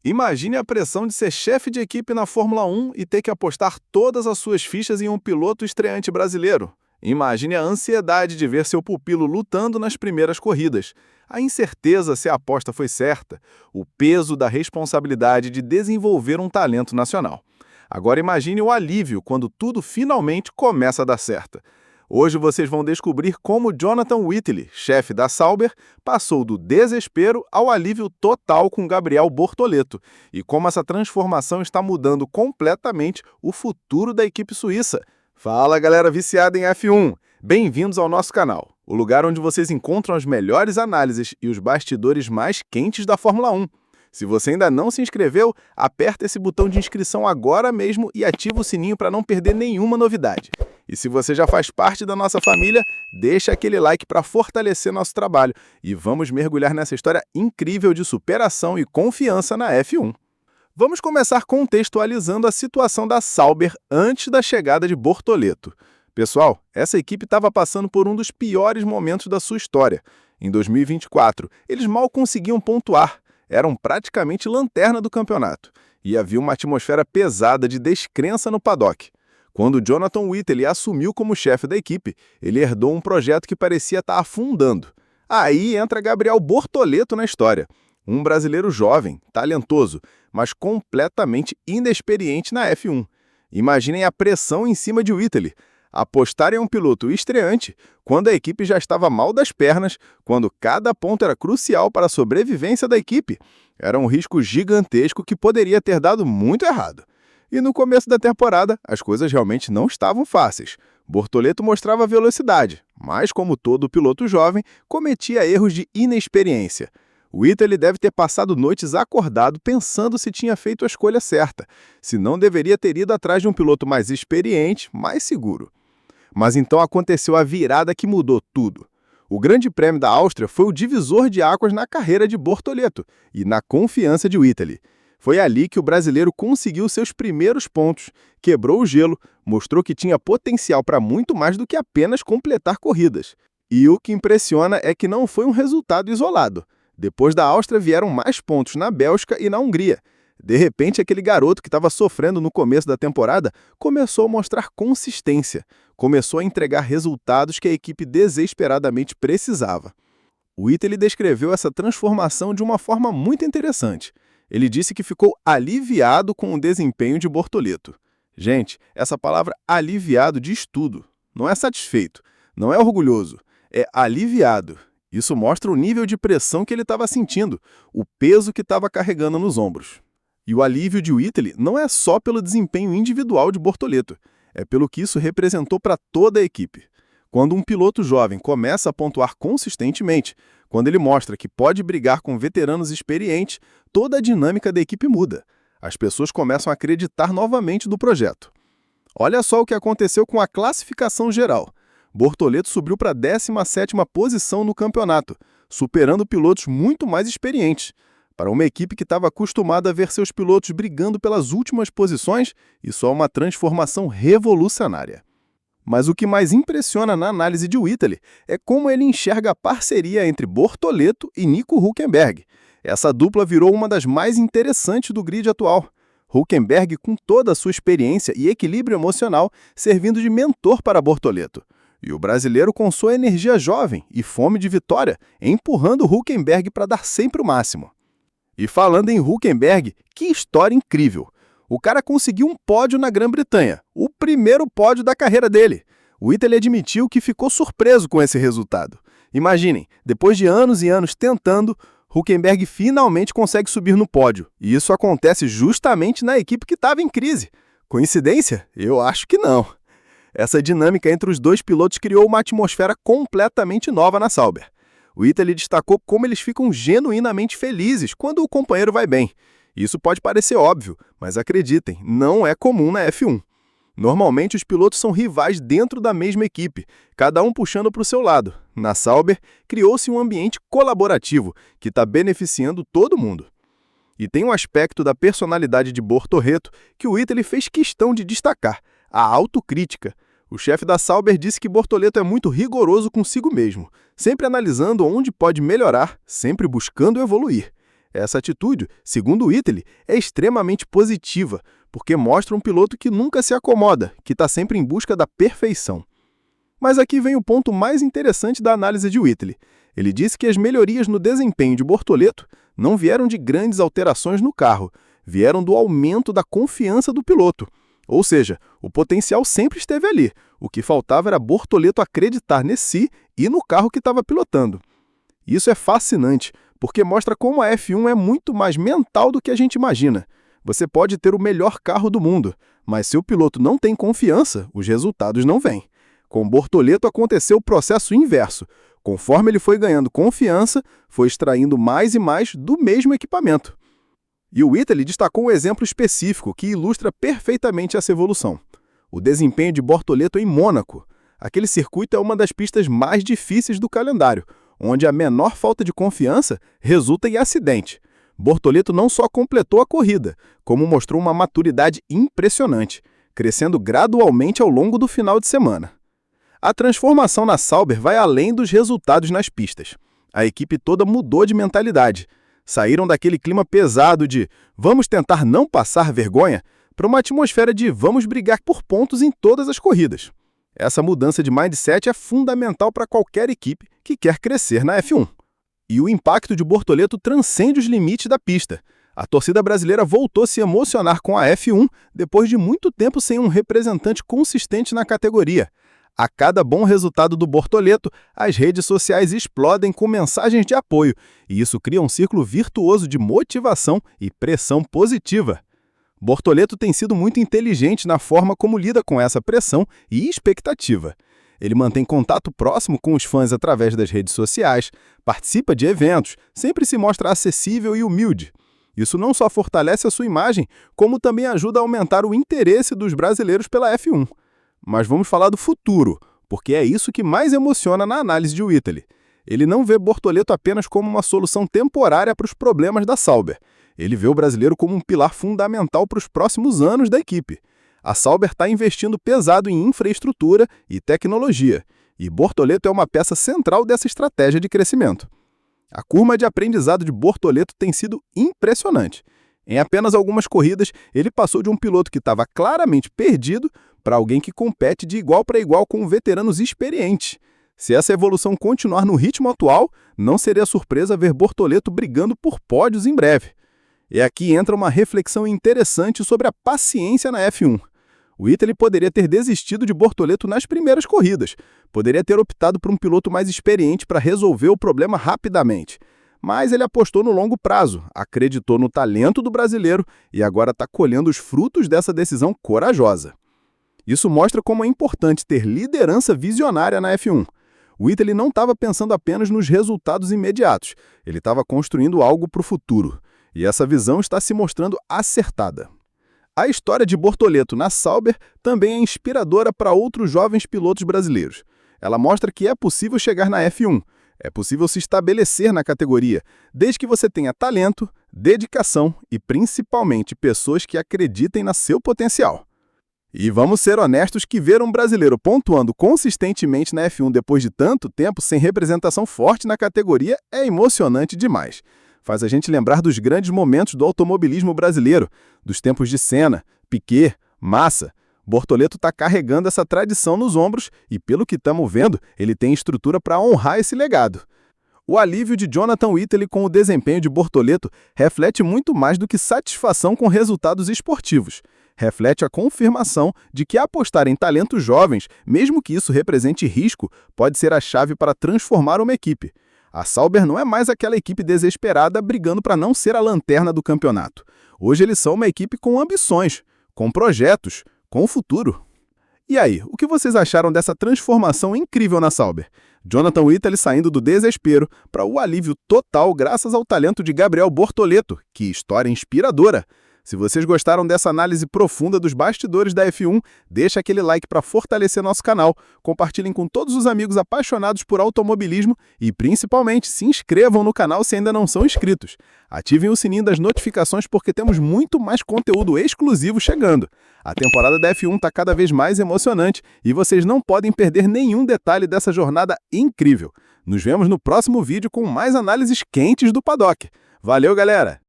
Imagine a pressão de ser chefe de equipe na Fórmula 1 e ter que apostar todas as suas fichas em um piloto estreante brasileiro. Imagine a ansiedade de ver seu pupilo lutando nas primeiras corridas, a incerteza se a aposta foi certa, o peso da responsabilidade de desenvolver um talento nacional. Agora imagine o alívio quando tudo finalmente começa a dar certo. Hoje vocês vão descobrir como Jonathan Whitley, chefe da Sauber, passou do desespero ao alívio total com Gabriel Bortoleto e como essa transformação está mudando completamente o futuro da equipe suíça. Fala, galera viciada em F1! Bem-vindos ao nosso canal, o lugar onde vocês encontram as melhores análises e os bastidores mais quentes da Fórmula 1. Se você ainda não se inscreveu, aperta esse botão de inscrição agora mesmo e ativa o sininho para não perder nenhuma novidade. E se você já faz parte da nossa família, deixa aquele like para fortalecer nosso trabalho e vamos mergulhar nessa história incrível de superação e confiança na F1. Vamos começar contextualizando a situação da Sauber antes da chegada de Bortoleto. Pessoal, essa equipe estava passando por um dos piores momentos da sua história. Em 2024, eles mal conseguiam pontuar. Eram praticamente lanterna do campeonato, e havia uma atmosfera pesada de descrença no paddock. Quando Jonathan Whitley assumiu como chefe da equipe, ele herdou um projeto que parecia estar afundando. Aí entra Gabriel Bortoleto na história, um brasileiro jovem, talentoso, mas completamente inexperiente na F1. Imaginem a pressão em cima de Whitley. Apostar em um piloto estreante quando a equipe já estava mal das pernas, quando cada ponto era crucial para a sobrevivência da equipe, era um risco gigantesco que poderia ter dado muito errado. E no começo da temporada, as coisas realmente não estavam fáceis. Bortoleto mostrava velocidade, mas como todo piloto jovem, cometia erros de inexperiência. Whitley deve ter passado noites acordado pensando se tinha feito a escolha certa, se não deveria ter ido atrás de um piloto mais experiente, mais seguro. Mas então aconteceu a virada que mudou tudo. O Grande Prêmio da Áustria foi o divisor de águas na carreira de Bortoleto e na confiança de Whitley. Foi ali que o brasileiro conseguiu seus primeiros pontos, quebrou o gelo, mostrou que tinha potencial para muito mais do que apenas completar corridas. E o que impressiona é que não foi um resultado isolado. Depois da Áustria vieram mais pontos na Bélgica e na Hungria. De repente, aquele garoto que estava sofrendo no começo da temporada começou a mostrar consistência, começou a entregar resultados que a equipe desesperadamente precisava. O Whitley descreveu essa transformação de uma forma muito interessante. Ele disse que ficou aliviado com o desempenho de Bortoleto. Gente, essa palavra aliviado diz tudo. Não é satisfeito, não é orgulhoso, é aliviado. Isso mostra o nível de pressão que ele estava sentindo, o peso que estava carregando nos ombros. E o alívio de Whitley não é só pelo desempenho individual de Bortoleto, é pelo que isso representou para toda a equipe. Quando um piloto jovem começa a pontuar consistentemente, quando ele mostra que pode brigar com veteranos experientes, toda a dinâmica da equipe muda. As pessoas começam a acreditar novamente no projeto. Olha só o que aconteceu com a classificação geral. Bortoleto subiu para a 17ª posição no campeonato, superando pilotos muito mais experientes. Para uma equipe que estava acostumada a ver seus pilotos brigando pelas últimas posições, isso é uma transformação revolucionária. Mas o que mais impressiona na análise de Whitley é como ele enxerga a parceria entre Bortoleto e Nico Hülkenberg. Essa dupla virou uma das mais interessantes do grid atual. Hülkenberg, com toda a sua experiência e equilíbrio emocional, servindo de mentor para Bortoleto. E o brasileiro com sua energia jovem e fome de vitória, empurrando Hülkenberg para dar sempre o máximo. E falando em Hülkenberg, que história incrível! O cara conseguiu um pódio na Grã-Bretanha, o primeiro pódio da carreira dele. O Whitley admitiu que ficou surpreso com esse resultado. Imaginem, depois de anos e anos tentando, Hülkenberg finalmente consegue subir no pódio. E isso acontece justamente na equipe que estava em crise. Coincidência? Eu acho que não. Essa dinâmica entre os dois pilotos criou uma atmosfera completamente nova na Sauber. O Whitley destacou como eles ficam genuinamente felizes quando o companheiro vai bem. Isso pode parecer óbvio, mas acreditem, não é comum na F1. Normalmente os pilotos são rivais dentro da mesma equipe, cada um puxando para o seu lado. Na Sauber, criou-se um ambiente colaborativo que está beneficiando todo mundo. E tem um aspecto da personalidade de Bortoleto que o Whitley fez questão de destacar, a autocrítica. O chefe da Sauber disse que Bortoleto é muito rigoroso consigo mesmo, sempre analisando onde pode melhorar, sempre buscando evoluir. Essa atitude, segundo o Italy, é extremamente positiva, porque mostra um piloto que nunca se acomoda, que está sempre em busca da perfeição. Mas aqui vem o ponto mais interessante da análise de Whitley. Ele disse que as melhorias no desempenho de Bortoleto não vieram de grandes alterações no carro, vieram do aumento da confiança do piloto. Ou seja, o potencial sempre esteve ali, o que faltava era Bortoleto acreditar nesse e no carro que estava pilotando. Isso é fascinante, porque mostra como a F1 é muito mais mental do que a gente imagina. Você pode ter o melhor carro do mundo, mas se o piloto não tem confiança, os resultados não vêm. Com Bortoleto aconteceu o processo inverso. Conforme ele foi ganhando confiança, foi extraindo mais e mais do mesmo equipamento. E o Italy destacou um exemplo específico que ilustra perfeitamente essa evolução. O desempenho de Bortoleto em Mônaco. Aquele circuito é uma das pistas mais difíceis do calendário, onde a menor falta de confiança resulta em acidente. Bortoleto não só completou a corrida, como mostrou uma maturidade impressionante, crescendo gradualmente ao longo do final de semana. A transformação na Sauber vai além dos resultados nas pistas. A equipe toda mudou de mentalidade. Saíram daquele clima pesado de vamos tentar não passar vergonha para uma atmosfera de vamos brigar por pontos em todas as corridas. Essa mudança de mindset é fundamental para qualquer equipe que quer crescer na F1. E o impacto de Bortoleto transcende os limites da pista. A torcida brasileira voltou a se emocionar com a F1 depois de muito tempo sem um representante consistente na categoria. A cada bom resultado do Bortoleto, as redes sociais explodem com mensagens de apoio, e isso cria um círculo virtuoso de motivação e pressão positiva. Bortoleto tem sido muito inteligente na forma como lida com essa pressão e expectativa. Ele mantém contato próximo com os fãs através das redes sociais, participa de eventos, sempre se mostra acessível e humilde. Isso não só fortalece a sua imagem, como também ajuda a aumentar o interesse dos brasileiros pela F1. Mas vamos falar do futuro, porque é isso que mais emociona na análise de Whitley. Ele não vê Bortoleto apenas como uma solução temporária para os problemas da Sauber. Ele vê o brasileiro como um pilar fundamental para os próximos anos da equipe. A Sauber está investindo pesado em infraestrutura e tecnologia, e Bortoleto é uma peça central dessa estratégia de crescimento. A curva de aprendizado de Bortoleto tem sido impressionante. Em apenas algumas corridas, ele passou de um piloto que estava claramente perdido para alguém que compete de igual para igual com veteranos experientes. Se essa evolução continuar no ritmo atual, não seria surpresa ver Bortoleto brigando por pódios em breve. E aqui entra uma reflexão interessante sobre a paciência na F1. O Italy poderia ter desistido de Bortoleto nas primeiras corridas, poderia ter optado por um piloto mais experiente para resolver o problema rapidamente. Mas ele apostou no longo prazo, acreditou no talento do brasileiro e agora está colhendo os frutos dessa decisão corajosa. Isso mostra como é importante ter liderança visionária na F1. O Italy não estava pensando apenas nos resultados imediatos, ele estava construindo algo para o futuro. E essa visão está se mostrando acertada. A história de Bortoleto na Sauber também é inspiradora para outros jovens pilotos brasileiros. Ela mostra que é possível chegar na F1, é possível se estabelecer na categoria, desde que você tenha talento, dedicação e principalmente pessoas que acreditem no seu potencial. E vamos ser honestos que ver um brasileiro pontuando consistentemente na F1 depois de tanto tempo sem representação forte na categoria é emocionante demais. Faz a gente lembrar dos grandes momentos do automobilismo brasileiro, dos tempos de Senna, Piquet, Massa. Bortoleto está carregando essa tradição nos ombros e, pelo que estamos vendo, ele tem estrutura para honrar esse legado. O alívio de Jonathan Whitley com o desempenho de Bortoleto reflete muito mais do que satisfação com resultados esportivos. Reflete a confirmação de que apostar em talentos jovens, mesmo que isso represente risco, pode ser a chave para transformar uma equipe. A Sauber não é mais aquela equipe desesperada brigando para não ser a lanterna do campeonato. Hoje eles são uma equipe com ambições, com projetos, com o futuro. E aí, o que vocês acharam dessa transformação incrível na Sauber? Jonathan Whitley saindo do desespero para o alívio total graças ao talento de Gabriel Bortoleto. Que história inspiradora! Se vocês gostaram dessa análise profunda dos bastidores da F1, deixa aquele like para fortalecer nosso canal, compartilhem com todos os amigos apaixonados por automobilismo e, principalmente, se inscrevam no canal se ainda não são inscritos. Ativem o sininho das notificações porque temos muito mais conteúdo exclusivo chegando. A temporada da F1 está cada vez mais emocionante e vocês não podem perder nenhum detalhe dessa jornada incrível. Nos vemos no próximo vídeo com mais análises quentes do paddock. Valeu, galera!